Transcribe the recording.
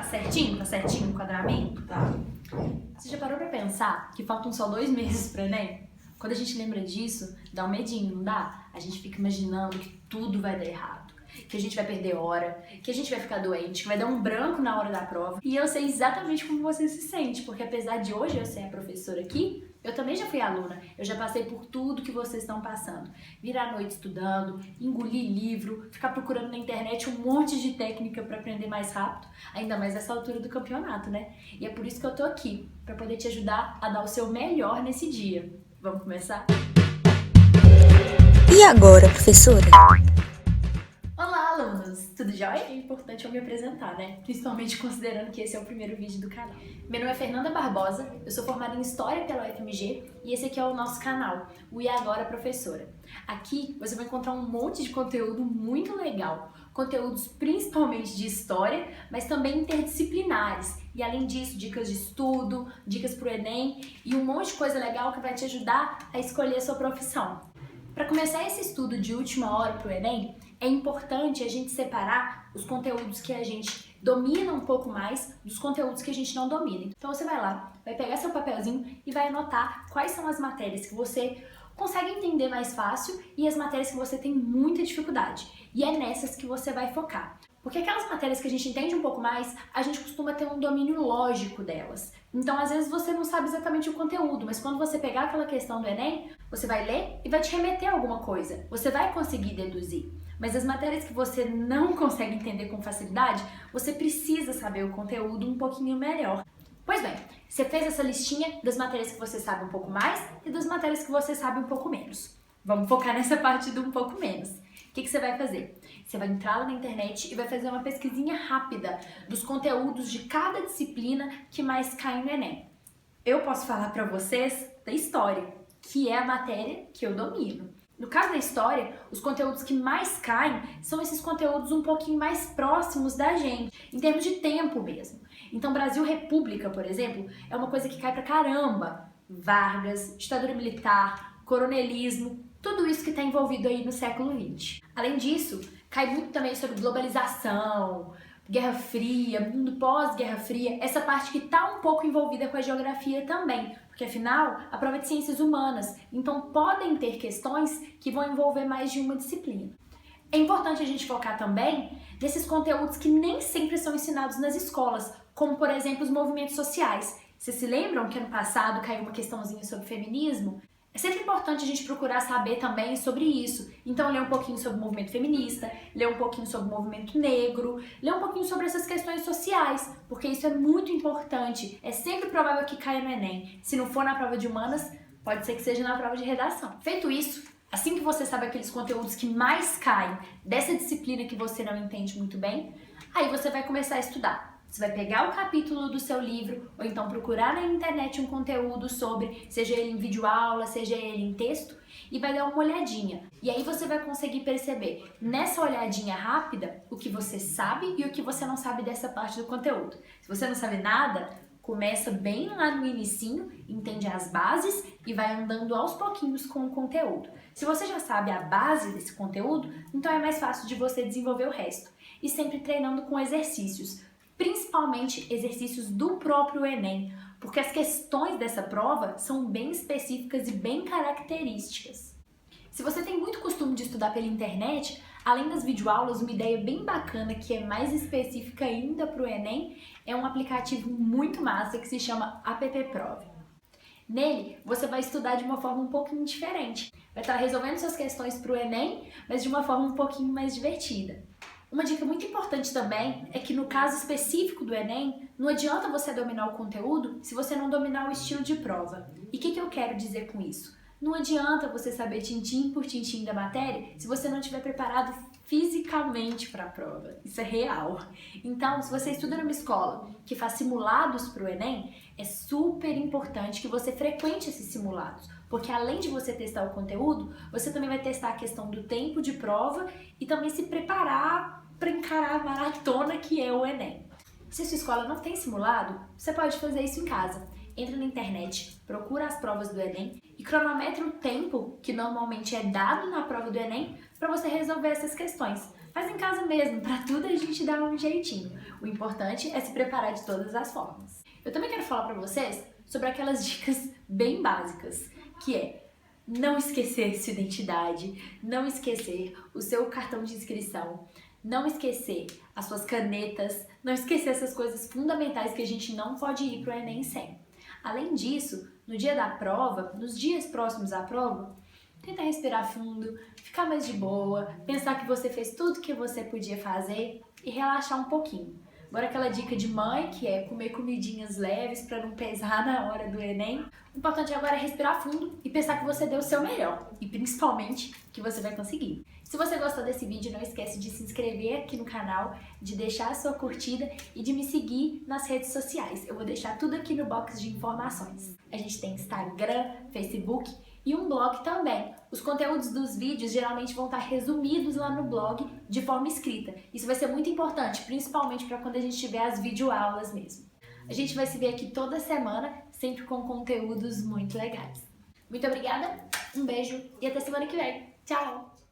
certinho? Tá certinho o enquadramento? Tá. Você já parou pra pensar que faltam só 2 meses pro Enem? Quando a gente lembra disso, dá um medinho, não dá? A gente fica imaginando que tudo vai dar errado, que a gente vai perder hora, que a gente vai ficar doente, que vai dar um branco na hora da prova. E eu sei exatamente como você se sente, porque apesar de hoje eu ser a professora aqui, eu também já fui aluna, eu já passei por tudo que vocês estão passando. Virar a noite estudando, engolir livro, ficar procurando na internet um monte de técnica para aprender mais rápido, ainda mais nessa altura do campeonato, né? E é por isso que eu tô aqui, para poder te ajudar a dar o seu melhor nesse dia. Vamos começar? E agora, professora? Olá, alunos! Tudo jóia? É importante eu me apresentar, né? Principalmente considerando que esse é o primeiro vídeo do canal. Meu nome é Fernanda Barbosa, eu sou formada em História pela UFMG e esse aqui é o nosso canal, o E Agora Professora. Aqui você vai encontrar um monte de conteúdo muito legal, conteúdos principalmente de história, mas também interdisciplinares. E além disso, dicas de estudo, dicas pro Enem e um monte de coisa legal que vai te ajudar a escolher a sua profissão. Para começar esse estudo de última hora pro Enem, é importante a gente separar os conteúdos que a gente domina um pouco mais dos conteúdos que a gente não domina. Então você vai lá, vai pegar seu papelzinho e vai anotar quais são as matérias que você consegue entender mais fácil e as matérias que você tem muita dificuldade. E é nessas que você vai focar. Porque aquelas matérias que a gente entende um pouco mais, a gente costuma ter um domínio lógico delas. Então, às vezes, você não sabe exatamente o conteúdo, mas quando você pegar aquela questão do Enem, você vai ler e vai te remeter a alguma coisa. Você vai conseguir deduzir. Mas as matérias que você não consegue entender com facilidade, você precisa saber o conteúdo um pouquinho melhor. Pois bem, você fez essa listinha das matérias que você sabe um pouco mais e das matérias que você sabe um pouco menos. Vamos focar nessa parte do um pouco menos. O que você vai fazer? Você vai entrar lá na internet e vai fazer uma pesquisinha rápida dos conteúdos de cada disciplina que mais cai no Enem. Eu posso falar para vocês da história, que é a matéria que eu domino. No caso da história, os conteúdos que mais caem são esses conteúdos um pouquinho mais próximos da gente, em termos de tempo mesmo. Então, Brasil República, por exemplo, é uma coisa que cai pra caramba. Vargas, ditadura militar, coronelismo, tudo isso que está envolvido aí no século XX. Além disso, cai muito também sobre globalização, Guerra Fria, mundo pós-Guerra Fria, essa parte que está um pouco envolvida com a geografia também, porque afinal, a prova é de ciências humanas, então podem ter questões que vão envolver mais de uma disciplina. É importante a gente focar também nesses conteúdos que nem sempre são ensinados nas escolas, como por exemplo os movimentos sociais. Vocês se lembram que ano passado caiu uma questãozinha sobre feminismo? É sempre importante a gente procurar saber também sobre isso. Então, ler um pouquinho sobre o movimento feminista, ler um pouquinho sobre o movimento negro, ler um pouquinho sobre essas questões sociais, porque isso é muito importante. É sempre provável que caia no Enem. Se não for na prova de humanas, pode ser que seja na prova de redação. Feito isso, assim que você sabe aqueles conteúdos que mais caem dessa disciplina que você não entende muito bem, aí você vai começar a estudar. Você vai pegar o capítulo do seu livro ou então procurar na internet um conteúdo sobre, seja ele em videoaula, seja ele em texto, e vai dar uma olhadinha. E aí você vai conseguir perceber nessa olhadinha rápida o que você sabe e o que você não sabe dessa parte do conteúdo. Se você não sabe nada, começa bem lá no inicinho, entende as bases e vai andando aos pouquinhos com o conteúdo. Se você já sabe a base desse conteúdo, então é mais fácil de você desenvolver o resto. E sempre treinando com exercícios. Principalmente exercícios do próprio Enem, porque as questões dessa prova são bem específicas e bem características. Se você tem muito costume de estudar pela internet, além das videoaulas, uma ideia bem bacana que é mais específica ainda para o Enem é um aplicativo muito massa que se chama AppProve. Nele, você vai estudar de uma forma um pouquinho diferente. Vai estar resolvendo suas questões para o Enem, mas de uma forma um pouquinho mais divertida. Uma dica muito importante também é que no caso específico do Enem, não adianta você dominar o conteúdo se você não dominar o estilo de prova. E o que eu quero dizer com isso? Não adianta você saber tintim por tintim da matéria se você não estiver preparado fisicamente para a prova. Isso é real. Então, se você estuda numa escola que faz simulados para o Enem, é super importante que você frequente esses simulados. Porque além de você testar o conteúdo, você também vai testar a questão do tempo de prova e também se preparar para encarar a maratona que é o Enem. Se sua escola não tem simulado, você pode fazer isso em casa. Entra na internet, procura as provas do Enem e cronometra o tempo que normalmente é dado na prova do Enem para você resolver essas questões. Faz em casa mesmo, pra tudo a gente dá um jeitinho. O importante é se preparar de todas as formas. Eu também quero falar pra vocês sobre aquelas dicas bem básicas, que é não esquecer sua identidade, não esquecer o seu cartão de inscrição, não esquecer as suas canetas, não esquecer essas coisas fundamentais que a gente não pode ir pro Enem sem. Além disso, no dia da prova, nos dias próximos à prova, tenta respirar fundo, ficar mais de boa, pensar que você fez tudo que você podia fazer e relaxar um pouquinho. Agora aquela dica de mãe, que é comer comidinhas leves para não pesar na hora do Enem. O importante agora é respirar fundo e pensar que você deu o seu melhor. E principalmente que você vai conseguir. Se você gostou desse vídeo, não esquece de se inscrever aqui no canal, de deixar a sua curtida e de me seguir nas redes sociais. Eu vou deixar tudo aqui no box de informações. A gente tem Instagram, Facebook e um blog também. Os conteúdos dos vídeos geralmente vão estar resumidos lá no blog de forma escrita. Isso vai ser muito importante, principalmente para quando a gente tiver as videoaulas mesmo. A gente vai se ver aqui toda semana, sempre com conteúdos muito legais. Muito obrigada, um beijo e até semana que vem. Tchau!